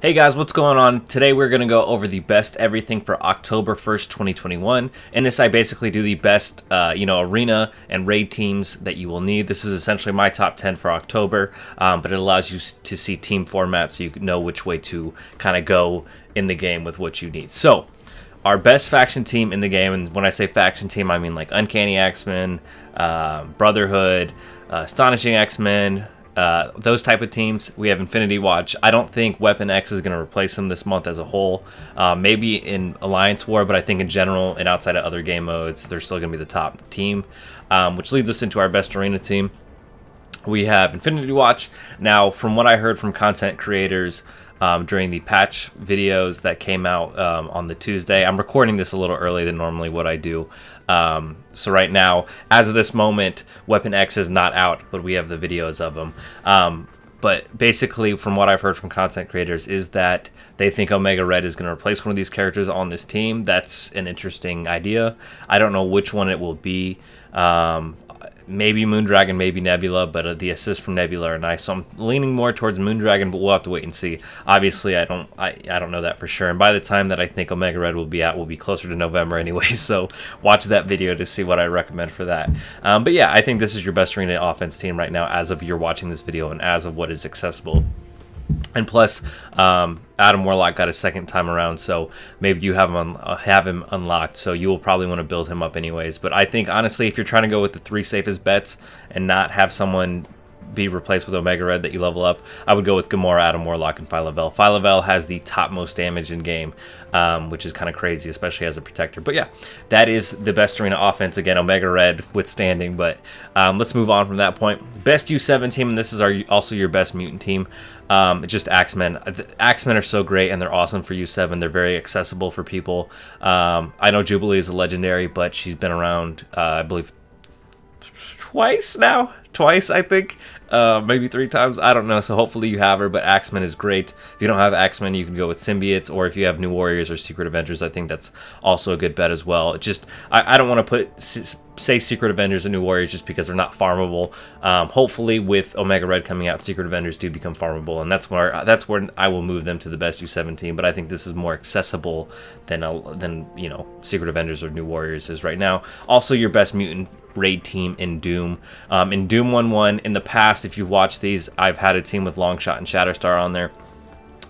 Hey guys, what's going on? Today we're going to go over the best everything for October 1st, 2021. In this, I basically do the best, arena and raid teams that you will need. This is essentially my top 10 for October, but it allows you to see team formats so you know which way to kind of go in the game with what you need. So, our best faction team in the game, and when I say faction team, I mean like Uncanny X-Men, Brotherhood, Astonishing X-Men, those type of teams. We have Infinity Watch. I don't think Weapon X is going to replace them this month as a whole. Maybe in Alliance War, but I think in general and outside of other game modes, they're still going to be the top team, which leads us into our best arena team. We have Infinity Watch. Now, from what I heard from content creators during the patch videos that came out on the Tuesday, I'm recording this a little early than normally what I do. So right now, as of this moment, Weapon X is not out, but we have the videos of them. But basically, from what I've heard from content creators, is that they think Omega Red is going to replace one of these characters on this team. That's an interesting idea. I don't know which one it will be. Maybe Moondragon, maybe Nebula, but the assists from Nebula are nice. So I'm leaning more towards Moondragon, but we'll have to wait and see. Obviously, I don't know that for sure. And by the time that I think Omega Red will be out, will be closer to November anyway. So watch that video to see what I recommend for that. But yeah, I think this is your best arena offense team right now, as of you're watching this video and as of what is accessible. And plus, Adam Warlock got a second time around, so maybe you have him unlocked, so you will probably want to build him up anyways. But I think, honestly, if you're trying to go with the 3 safest bets and not have someone be replaced with Omega Red that you level up, I would go with Gamora, Adam Warlock, and Phyla-Vell. Phyla-Vell has the top most damage in game, which is kind of crazy, especially as a protector. But yeah, that is the best arena offense. Again, Omega Red withstanding, but let's move on from that point. Best U7 team, and this is also your best mutant team. Just Axemen. Axemen are so great, and they're awesome for U7. They're very accessible for people. I know Jubilee is a legendary, but she's been around, I believe, twice now. Twice, I think. Maybe 3 times. I don't know. So hopefully you have her, but Axemen is great. If you don't have Axemen, you can go with Symbiotes, or if you have New Warriors or Secret Avengers, I think that's also a good bet as well. It just, I don't want to say Secret Avengers and New Warriors just because they're not farmable. Hopefully with Omega Red coming out, Secret Avengers do become farmable, and that's where I will move them to the best U17. But I think this is more accessible than Secret Avengers or New Warriors is right now. Also, your best mutant raid team in Doom. In Doom 1-1, in the past, if you've watched these, I've had a team with Longshot and Shatterstar on there.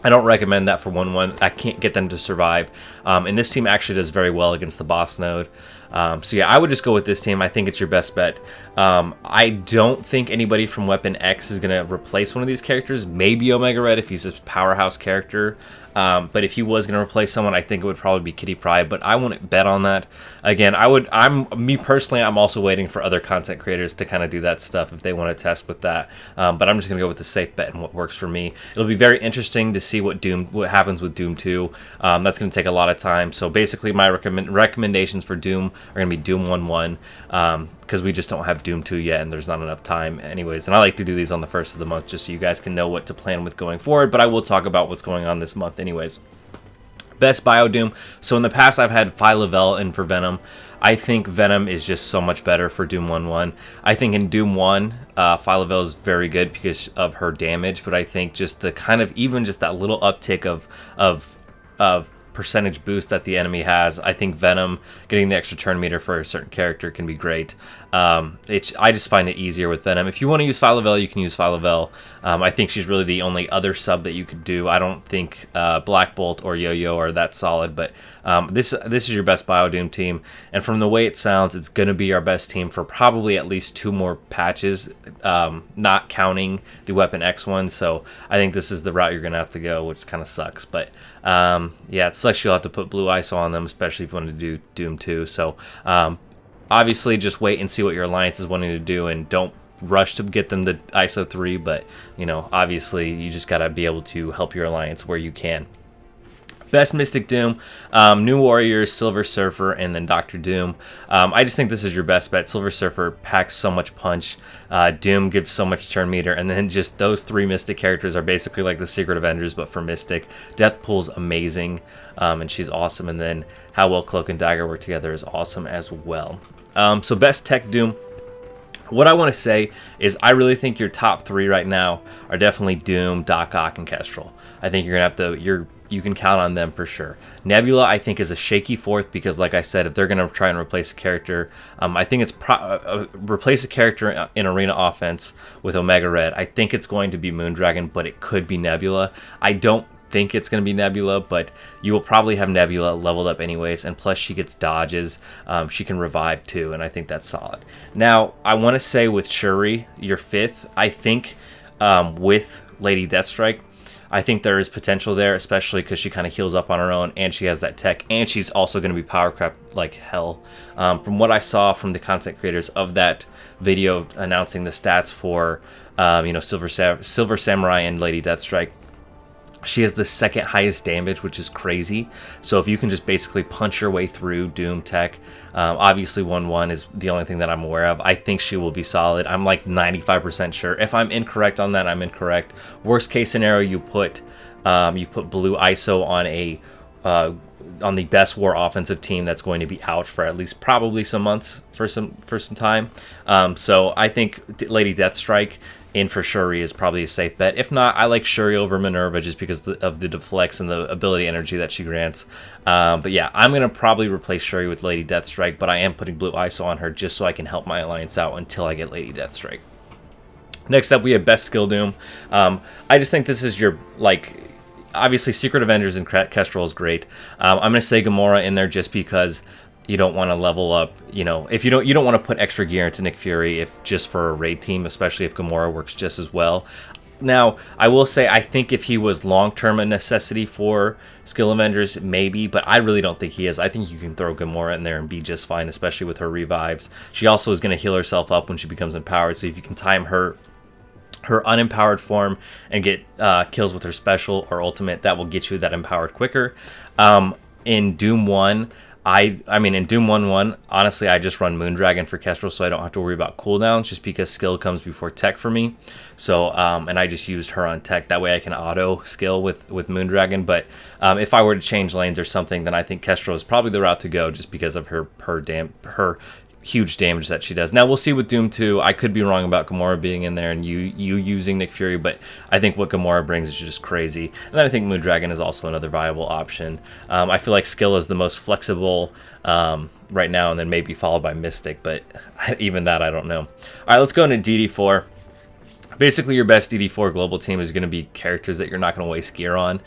I don't recommend that for 1-1. I can't get them to survive. And this team actually does very well against the boss node. So yeah, I would just go with this team. I think it's your best bet. I don't think anybody from Weapon X is going to replace one of these characters. Maybe Omega Red if he's a powerhouse character. But if he was going to replace someone, I think it would probably be Kitty Pryde, but I wouldn't bet on that. Again, me personally, I'm also waiting for other content creators to kind of do that stuff if they want to test with that. But I'm just going to go with the safe bet and what works for me. It'll be very interesting to see what happens with Doom 2. That's going to take a lot of time. So basically, my recommendations for Doom are going to be Doom 1-1. Because we just don't have Doom 2 yet, and there's not enough time anyways. And I like to do these on the 1st of the month just so you guys can know what to plan with going forward, but I will talk about what's going on this month anyways. Best Bio-Doom. So in the past, I've had Phyla-Vell in for Venom. I think Venom is just so much better for Doom 1-1. I think in Doom 1, Phyla-Vell is very good because of her damage, but I think just the kind of, even just that little uptick of percentage boost that the enemy has, I think Venom getting the extra turn meter for a certain character can be great. I just find it easier with Venom. If you want to use Phyla-Vell, you can use Phyla-Vell. I think she's really the only other sub that you could do. I don't think Black Bolt or Yo-Yo are that solid, but this is your best Bio-Doom team, and from the way it sounds, it's going to be our best team for probably at least 2 more patches, not counting the Weapon X one. So I think this is the route you're going to have to go, which kind of sucks. But yeah, it sucks you'll have to put blue ISO on them, especially if you want to do Doom 2. So obviously, just wait and see what your alliance is wanting to do, and don't rush to get them to ISO 3, but obviously you just got to be able to help your alliance where you can. Best Mystic Doom, New Warriors, Silver Surfer, and then Dr. Doom. I just think this is your best bet. Silver Surfer packs so much punch. Doom gives so much turn meter, and then just those 3 Mystic characters are basically like the Secret Avengers, but for Mystic. Deathpool's amazing, and she's awesome, and then how well Cloak and Dagger work together is awesome as well. So best Tech Doom. What I want to say is I really think your top 3 right now are definitely Doom, Doc Ock, and Kestrel. I think you're gonna have to you can count on them for sure. Nebula, I think, is a shaky fourth because, like I said, if they're going to try and replace a character, I think it's replace a character in Arena offense with Omega Red. I think it's going to be Moondragon, but it could be Nebula. I don't think it's going to be Nebula, but you will probably have Nebula leveled up anyways, and plus she gets dodges. She can revive too, and I think that's solid. Now, I want to say with Shuri, your fifth, I think with Lady Deathstrike, I think there is potential there, especially because she kind of heals up on her own, and she has that tech, and she's also going to be power crept like hell. From what I saw from the content creators of that video announcing the stats for, you know, Silver Samurai and Lady Deathstrike, she has the second highest damage, which is crazy. So if you can just basically punch your way through Doom tech, obviously 1-1 is the only thing that I'm aware of. I think she will be solid. I'm like 95% sure. If I'm incorrect on that, I'm incorrect. Worst case scenario, you put Blue ISO on the best war offensive team that's going to be out for at least probably some months for some time. So I think Lady Deathstrike in for Shuri is probably a safe bet. If not, I like Shuri over Minerva just because of the deflects and the ability energy that she grants. But yeah, I'm going to probably replace Shuri with Lady Deathstrike, but I am putting Blue ISO on her just so I can help my alliance out until I get Lady Deathstrike. Next up, we have Best Skill Doom. I just think this is your, like, obviously Secret Avengers and Kestrel is great. I'm going to say Gamora in there just because you don't want to level up, you know, if you don't want to put extra gear into Nick Fury if just for a raid team, especially if Gamora works just as well. Now, I will say I think if he was long-term a necessity for Skill Avengers, maybe, but I really don't think he is. I think you can throw Gamora in there and be just fine, especially with her revives. She also is going to heal herself up when she becomes empowered, so if you can time her unempowered form and get kills with her special or ultimate, that will get you that empowered quicker. In Doom 1, I mean, in Doom 1-1, honestly, I just run Moondragon for Kestrel, so I don't have to worry about cooldowns, just because skill comes before tech for me. So, and I just used her on tech. That way I can auto skill with Moondragon. But if I were to change lanes or something, then I think Kestrel is probably the route to go, just because of her huge damage that she does. Now, we'll see with Doom 2. I could be wrong about Gamora being in there and you using Nick Fury, but I think what Gamora brings is just crazy. And then I think Moondragon is also another viable option. I feel like skill is the most flexible right now, and then maybe followed by Mystic, but even that, I don't know. All right, let's go into DD4. Basically, your best DD4 global team is going to be characters that you're not going to waste gear on.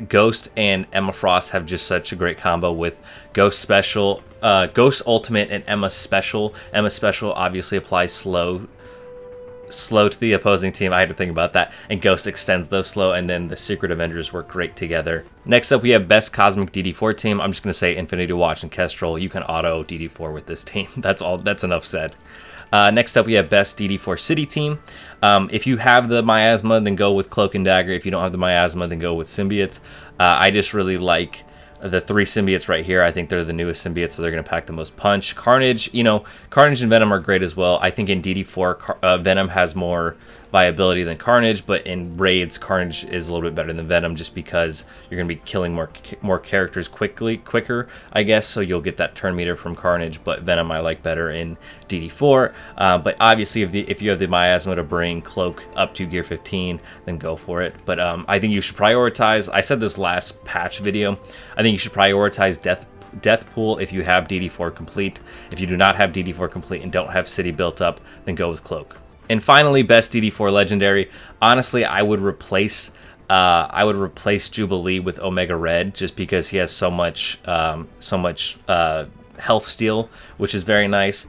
Ghost and Emma Frost have just such a great combo with Ghost Special, Ghost Ultimate, and Emma Special. Emma Special obviously applies slow to the opposing team. I had to think about that. And Ghost extends those slow, and then the Secret Avengers work great together. Next up, we have best Cosmic DD4 team. I'm just going to say Infinity Watch and Kestrel. You can auto DD4 with this team. That's all. That's enough said. Next up, we have best DD4 City team. If you have the Miasma, then go with Cloak and Dagger. If you don't have the Miasma, then go with Symbiotes. I just really like the 3 symbiotes right here. I think they're the newest symbiotes, so they're going to pack the most punch. Carnage, you know, Carnage and Venom are great as well. I think in DD4, Venom has more viability than Carnage, but in raids, Carnage is a little bit better than Venom just because you're going to be killing more characters quicker, I guess, so you'll get that turn meter from Carnage, but Venom I like better in DD4. But obviously, if you have the Miasma to bring Cloak up to Gear 15, then go for it. But I think you should prioritize, I said this last patch video, I think you should prioritize Death Pool if you have DD4 complete. If you do not have DD4 complete and don't have City built up, then go with Cloak. And finally, best DD4 legendary. Honestly, I would replace Jubilee with Omega Red just because he has so much health steal, which is very nice.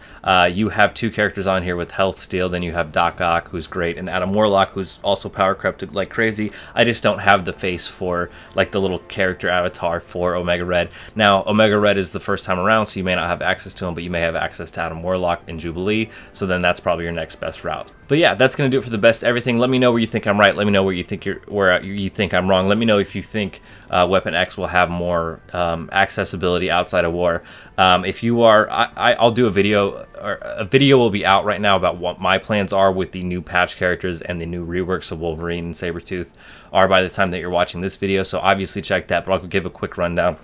You have 2 characters on here with health steal. Then you have Doc Ock, who's great, and Adam Warlock, who's also power crept like crazy. I just don't have the face for like the little character avatar for Omega Red. Now, Omega Red is the first time around, so you may not have access to him, but you may have access to Adam Warlock and Jubilee. So then that's probably your next best route. But yeah, that's gonna do it for the best everything. Let me know where you think I'm right. Let me know where you think I'm wrong. Let me know if you think Weapon X will have more accessibility outside of war. If you are, I'll do a video, or a video will be out right now about what my plans are with the new patch characters and the new reworks of Wolverine and Sabretooth are by the time that you're watching this video. So obviously check that, but I'll give a quick rundown.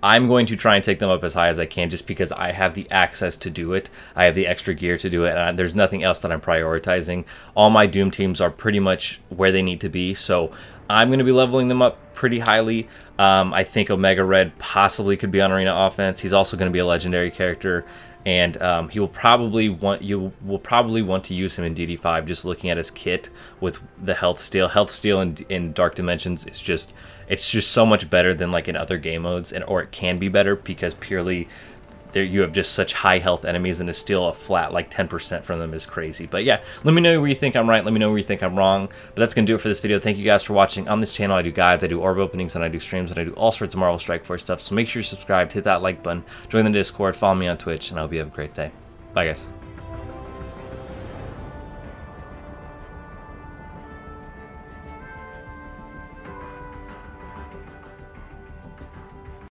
I'm going to try and take them up as high as I can just because I have the access to do it. I have the extra gear to do it, and there's nothing else that I'm prioritizing. All my Doom teams are pretty much where they need to be, so I'm going to be leveling them up pretty highly. I think Omega Red possibly could be on Arena Offense. He's also going to be a legendary character, and you will probably want to use him in DD5. Just looking at his kit with the health steal in Dark Dimensions is just, it's just so much better than like in other game modes, or it can be better because purely there you have just such high health enemies, and to steal a flat like 10% from them is crazy. But yeah, let me know where you think I'm right, let me know where you think I'm wrong. But that's gonna do it for this video. Thank you guys for watching. On this channel I do guides, I do orb openings, and I do streams, and I do all sorts of Marvel Strike Force stuff. So make sure you're subscribed, hit that like button, join the Discord, follow me on Twitch, and I hope you have a great day. Bye guys.